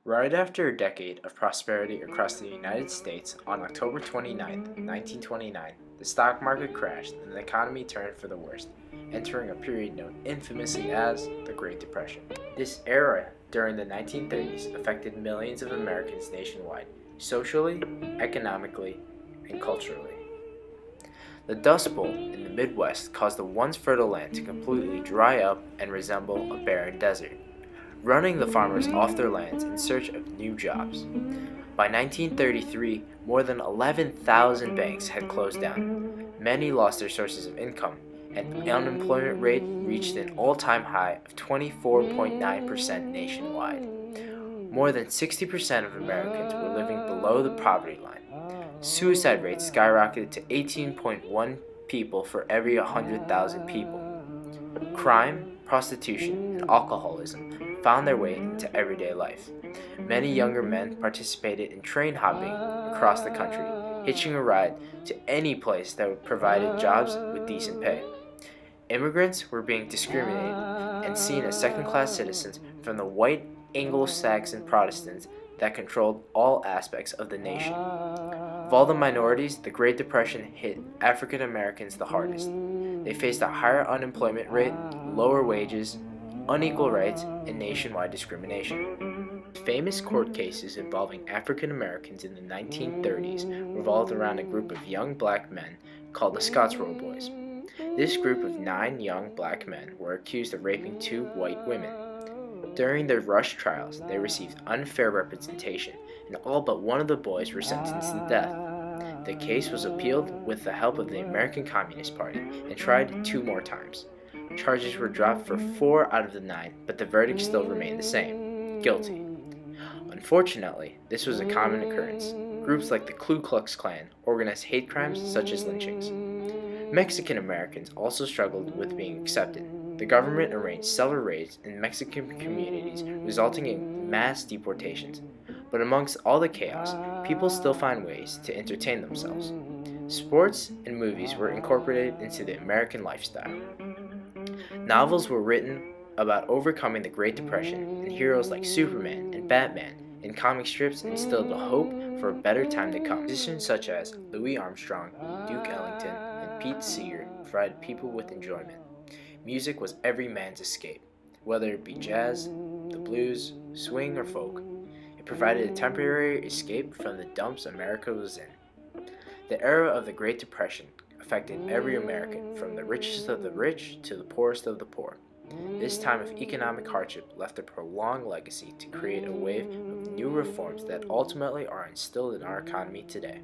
Right after a decade of prosperity across the United States, on October 29, 1929, the stock market crashed and the economy turned for the worst, entering a period known infamously as the Great Depression. This era, during the 1930s, affected millions of Americans nationwide, socially, economically, and culturally. The Dust Bowl in the Midwest caused the once fertile land to completely dry up and resemble a barren desert, running the farmers off their lands in search of new jobs. By 1933, more than 11,000 banks had closed down. Many lost their sources of income, and the unemployment rate reached an all-time high of 24.9% nationwide. More than 60% of Americans were living below the poverty line. Suicide rates skyrocketed to 18.1 people for every 100,000 people. Crime, prostitution, and alcoholism found their way into everyday life. Many younger men participated in train hopping across the country, hitching a ride to any place that provided jobs with decent pay. Immigrants were being discriminated and seen as second-class citizens from the white Anglo-Saxon Protestants that controlled all aspects of the nation. Of all the minorities, the Great Depression hit African Americans the hardest. They faced a higher unemployment rate, lower wages, unequal rights, and nationwide discrimination. Famous court cases involving African Americans in the 1930s revolved around a group of young black men called the Scottsboro Boys. This group of 9 young black men were accused of raping 2 white women. During their rush trials, they received unfair representation, and all but one of the boys were sentenced to death. The case was appealed with the help of the American Communist Party and tried 2 more times. Charges were dropped for 4 out of the 9, but the verdict still remained the same: guilty. Unfortunately, this was a common occurrence. Groups like the Ku Klux Klan organized hate crimes such as lynchings. Mexican Americans also struggled with being accepted. The government arranged several raids in Mexican communities, resulting in mass deportations. But amongst all the chaos, people still find ways to entertain themselves. Sports and movies were incorporated into the American lifestyle. Novels were written about overcoming the Great Depression, and heroes like Superman and Batman in comic strips instilled the hope for a better time to come. Musicians such as Louis Armstrong, Duke Ellington, and Pete Seeger provided people with enjoyment. Music was every man's escape, whether it be jazz, the blues, swing, or folk. It provided a temporary escape from the dumps America was in. The era of the Great Depression affected every American, from the richest of the rich to the poorest of the poor. This time of economic hardship left a prolonged legacy to create a wave of new reforms that ultimately are instilled in our economy today.